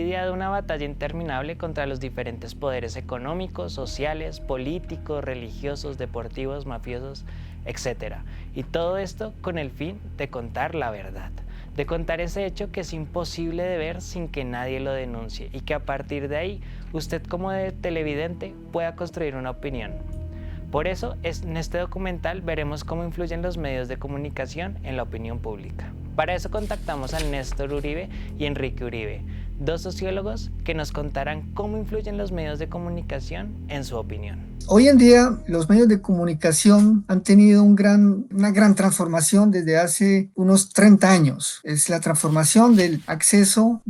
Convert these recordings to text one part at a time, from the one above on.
lidiado una batalla interminable contra los diferentes poderes económicos, sociales, políticos, religiosos, deportivos, mafiosos, etc. Y todo esto con el fin de contar la verdad, de contar ese hecho que es imposible de ver sin que nadie lo denuncie y que a partir de ahí usted como televidente pueda construir una opinión. Por eso, en este documental veremos cómo influyen los medios de comunicación en la opinión pública. Para eso contactamos a Néstor Uribe y Enrique Uribe, dos sociólogos que nos contarán cómo influyen los medios de comunicación en su opinión. Hoy en día los medios de comunicación han tenido una gran transformación desde hace unos 30 años. Es la transformación del acceso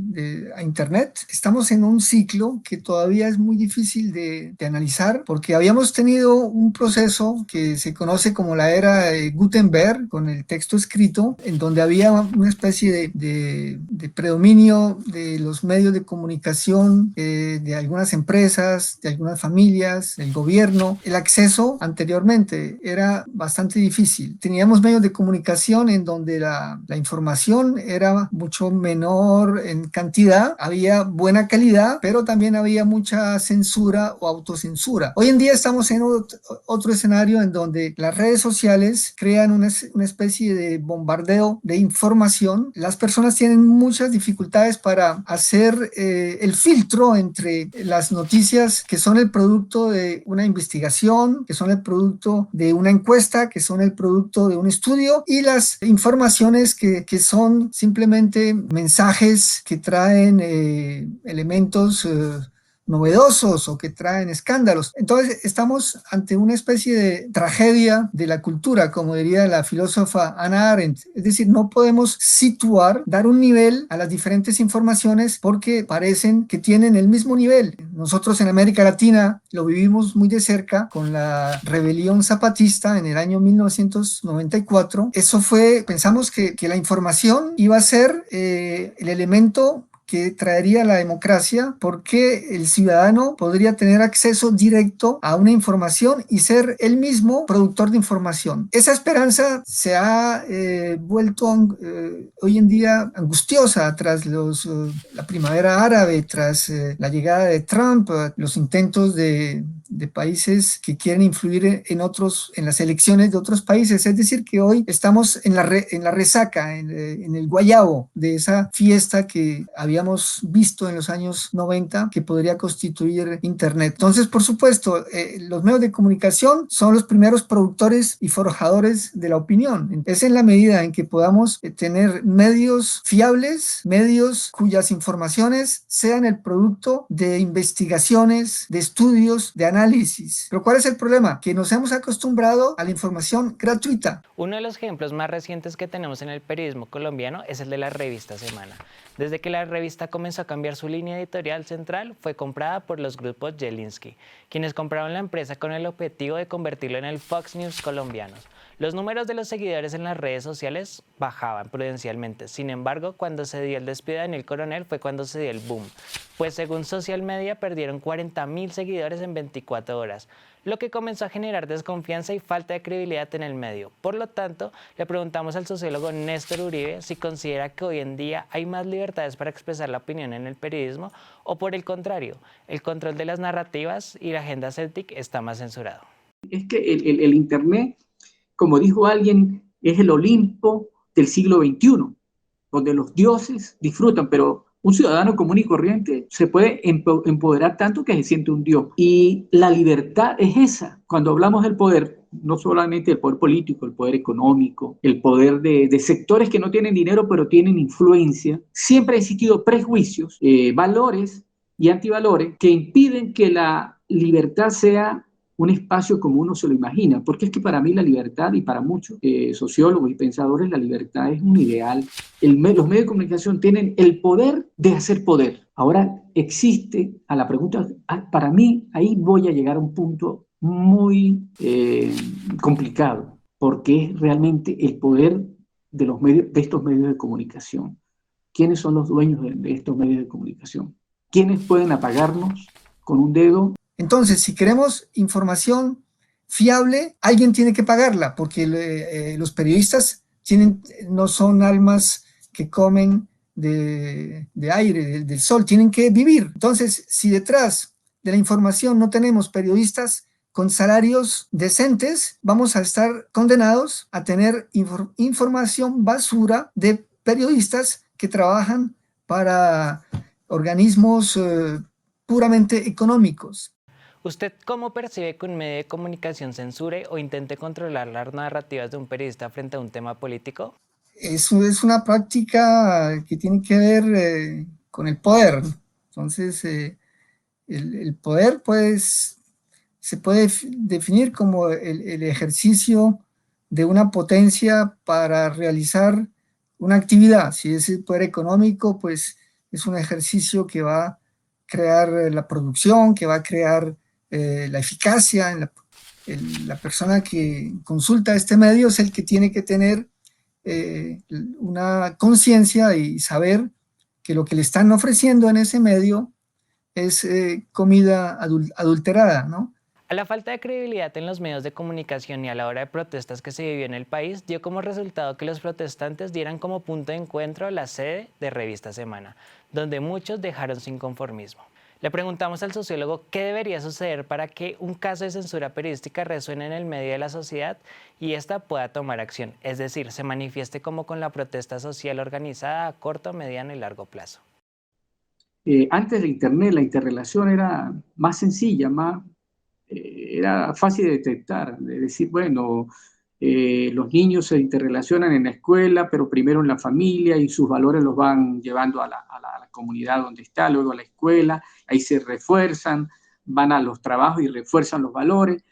a Internet. Estamos en un ciclo que todavía es muy difícil de analizar porque habíamos tenido un proceso que se conoce como la era Gutenberg, con el texto escrito, en donde había una especie de predominio de los medios de comunicación, de algunas empresas, de algunas familias, del gobierno. El acceso anteriormente era bastante difícil. Teníamos medios de comunicación en donde la información era mucho menor en cantidad, había buena calidad, pero también había mucha censura o autocensura. Hoy en día estamos en otro escenario en donde las redes sociales crean una especie de bombardeo de información. Las personas tienen muchas dificultades para hacer el filtro entre las noticias que son el producto de una investigación, que son el producto de una encuesta, que son el producto de un estudio, y las informaciones que son simplemente mensajes que traen elementos novedosos o que traen escándalos. Entonces estamos ante una especie de tragedia de la cultura, como diría la filósofa Hannah Arendt. Es decir, no podemos situar, dar un nivel a las diferentes informaciones porque parecen que tienen el mismo nivel. Nosotros en América Latina lo vivimos muy de cerca con la rebelión zapatista en el año 1994. Pensamos que la información iba a ser el elemento que traería la democracia, porque el ciudadano podría tener acceso directo a una información y ser él mismo productor de información. Esa esperanza se ha vuelto hoy en día angustiosa tras la primavera árabe, tras la llegada de Trump, los intentos de países que quieren influir en las elecciones de otros países. Es decir, que hoy estamos en la resaca, en el guayabo de esa fiesta que habíamos visto en los años 90 que podría constituir Internet. Entonces, por supuesto, los medios de comunicación son los primeros productores y forjadores de la opinión. Es en la medida en que podamos tener medios fiables, medios cuyas informaciones sean el producto de investigaciones, de estudios, de análisis. Pero ¿cuál es el problema? Que nos hemos acostumbrado a la información gratuita. Uno de los ejemplos más recientes que tenemos en el periodismo colombiano es el de la revista Semana. Desde que la revista comenzó a cambiar su línea editorial central, fue comprada por los grupos Jelinsky, quienes compraron la empresa con el objetivo de convertirlo en el Fox News colombianos. Los números de los seguidores en las redes sociales bajaban prudencialmente. Sin embargo, cuando se dio el despido de Daniel Coronel fue cuando se dio el boom, pues según Social Media perdieron 40.000 seguidores en 24 horas, lo que comenzó a generar desconfianza y falta de credibilidad en el medio. Por lo tanto, le preguntamos al sociólogo Néstor Uribe si considera que hoy en día hay más libertades para expresar la opinión en el periodismo o, por el contrario, el control de las narrativas y la agenda Celtic está más censurado. Es que el Internet, como dijo alguien, es el Olimpo del siglo XXI, donde los dioses disfrutan, pero un ciudadano común y corriente se puede empoderar tanto que se siente un dios. Y la libertad es esa. Cuando hablamos del poder, no solamente el poder político, el poder económico, el poder de sectores que no tienen dinero pero tienen influencia, siempre ha existido prejuicios, valores y antivalores que impiden que la libertad sea un espacio como uno se lo imagina, porque es que para mí la libertad, y para muchos sociólogos y pensadores, la libertad es un ideal. Los medios de comunicación tienen el poder de hacer poder. Ahora existe, a la pregunta, para mí ahí voy a llegar a un punto muy complicado, porque es realmente el poder de estos medios de comunicación. ¿Quiénes son los dueños de estos medios de comunicación? ¿Quiénes pueden apagarnos con un dedo? Entonces, si queremos información fiable, alguien tiene que pagarla, porque los periodistas no son almas que comen de aire, del sol, tienen que vivir. Entonces, si detrás de la información no tenemos periodistas con salarios decentes, vamos a estar condenados a tener información basura de periodistas que trabajan para organismos puramente económicos. ¿Usted cómo percibe que un medio de comunicación censure o intente controlar las narrativas de un periodista frente a un tema político? Eso es una práctica que tiene que ver con el poder. Entonces, el poder, pues, se puede definir como el ejercicio de una potencia para realizar una actividad. Si es el poder económico, pues es un ejercicio que va a crear la producción, que va a crear la eficacia. La persona que consulta este medio es el que tiene que tener una conciencia y saber que lo que le están ofreciendo en ese medio es comida adulterada, ¿no? A la falta de credibilidad en los medios de comunicación y a la hora de protestas que se vivió en el país, dio como resultado que los protestantes dieran como punto de encuentro la sede de Revista Semana, donde muchos dejaron sin conformismo. Le preguntamos al sociólogo qué debería suceder para que un caso de censura periodística resuene en el medio de la sociedad y ésta pueda tomar acción, es decir, se manifieste como con la protesta social organizada a corto, mediano y largo plazo. Antes de Internet, la interrelación era más sencilla, era fácil de detectar, de decir, bueno, los niños se interrelacionan en la escuela, pero primero en la familia y sus valores los van llevando a la comunidad donde está, luego a la escuela, ahí se refuerzan, van a los trabajos y refuerzan los valores,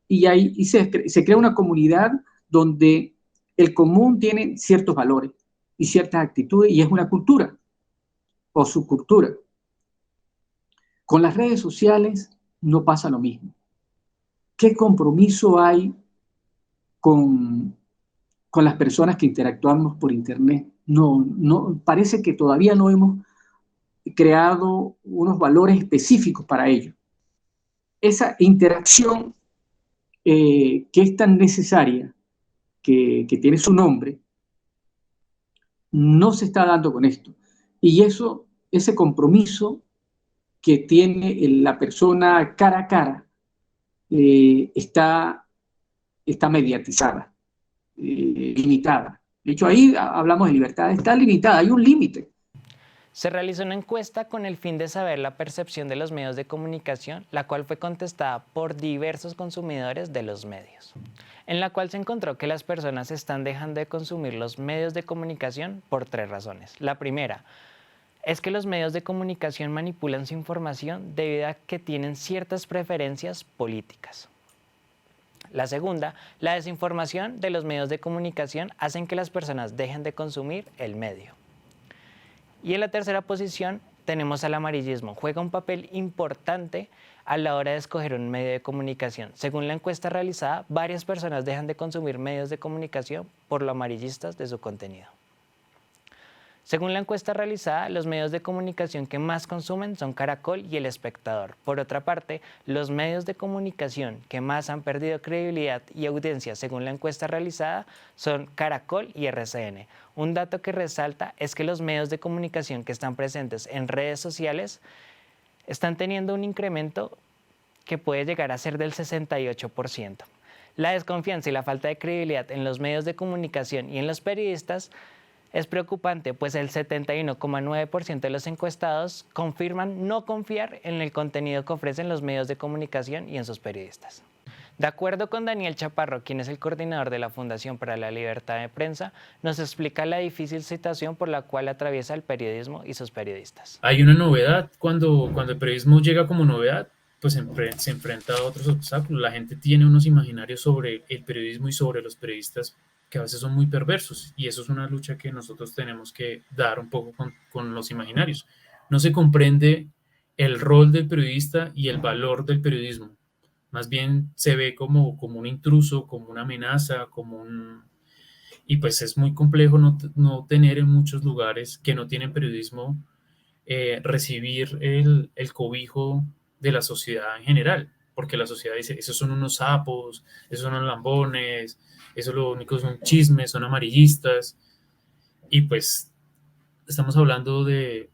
y ahí se crea una comunidad donde el común tiene ciertos valores y ciertas actitudes, y es una cultura o subcultura. Con las redes sociales no pasa lo mismo. ¿Qué compromiso hay con las personas que interactuamos por Internet? No, parece que todavía no hemos creado unos valores específicos para ello. Esa interacción que es tan necesaria, que tiene su nombre, no se está dando con esto. Y ese compromiso que tiene la persona cara a cara, está mediatizada, limitada. De hecho, ahí hablamos de libertad, está limitada, hay un límite. Se realizó una encuesta con el fin de saber la percepción de los medios de comunicación, la cual fue contestada por diversos consumidores de los medios, en la cual se encontró que las personas están dejando de consumir los medios de comunicación por 3 razones. La primera es que los medios de comunicación manipulan su información debido a que tienen ciertas preferencias políticas. La segunda, la desinformación de los medios de comunicación hacen que las personas dejen de consumir el medio. Y en la tercera posición tenemos al amarillismo. Juega un papel importante a la hora de escoger un medio de comunicación. Según la encuesta realizada, varias personas dejan de consumir medios de comunicación por lo amarillistas de su contenido. Según la encuesta realizada, los medios de comunicación que más consumen son Caracol y El Espectador. Por otra parte, los medios de comunicación que más han perdido credibilidad y audiencia, según la encuesta realizada, son Caracol y RCN. Un dato que resalta es que los medios de comunicación que están presentes en redes sociales están teniendo un incremento que puede llegar a ser del 68%. La desconfianza y la falta de credibilidad en los medios de comunicación y en los periodistas es preocupante, pues el 71,9% de los encuestados confirman no confiar en el contenido que ofrecen los medios de comunicación y en sus periodistas. De acuerdo con Daniel Chaparro, quien es el coordinador de la Fundación para la Libertad de Prensa, nos explica la difícil situación por la cual atraviesa el periodismo y sus periodistas. Hay una novedad, cuando el periodismo llega como novedad, pues se enfrenta a otros obstáculos. La gente tiene unos imaginarios sobre el periodismo y sobre los periodistas que a veces son muy perversos, y eso es una lucha que nosotros tenemos que dar un poco con los imaginarios. No se comprende el rol del periodista y el valor del periodismo. Más bien se ve como un intruso, como una amenaza, y pues es muy complejo no tener en muchos lugares que no tienen periodismo, recibir el cobijo de la sociedad en general, porque la sociedad dice, esos son unos sapos, esos son unos lambones, eso lo único son chismes, son amarillistas, y pues estamos hablando de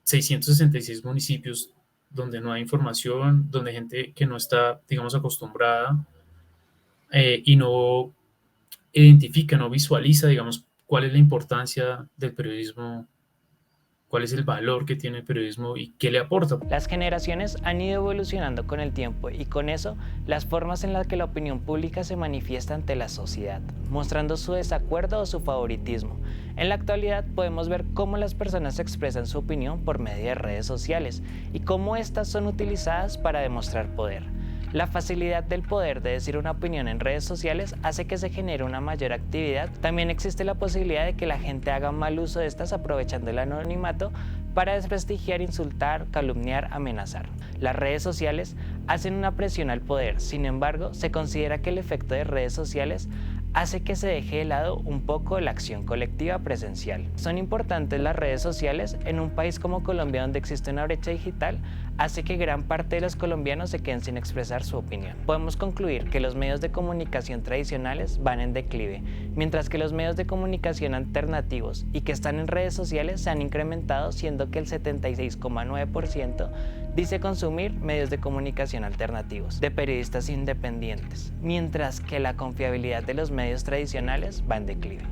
666 municipios donde no hay información, donde hay gente que no está, digamos, acostumbrada y no identifica, no visualiza, digamos, cuál es la importancia del periodismo, cuál es el valor que tiene el periodismo y qué le aporta. Las generaciones han ido evolucionando con el tiempo y con eso las formas en las que la opinión pública se manifiesta ante la sociedad, mostrando su desacuerdo o su favoritismo. En la actualidad podemos ver cómo las personas expresan su opinión por medio de redes sociales y cómo estas son utilizadas para demostrar poder. La facilidad del poder de decir una opinión en redes sociales hace que se genere una mayor actividad. También existe la posibilidad de que la gente haga mal uso de estas aprovechando el anonimato para desprestigiar, insultar, calumniar, amenazar. Las redes sociales hacen una presión al poder, sin embargo, se considera que el efecto de redes sociales hace que se deje de lado un poco la acción colectiva presencial. Son importantes las redes sociales en un país como Colombia donde existe una brecha digital, hace que gran parte de los colombianos se queden sin expresar su opinión. Podemos concluir que los medios de comunicación tradicionales van en declive, mientras que los medios de comunicación alternativos y que están en redes sociales se han incrementado, siendo que el 76,9% dice consumir medios de comunicación alternativos, de periodistas independientes, mientras que la confiabilidad de los medios tradicionales va en declive.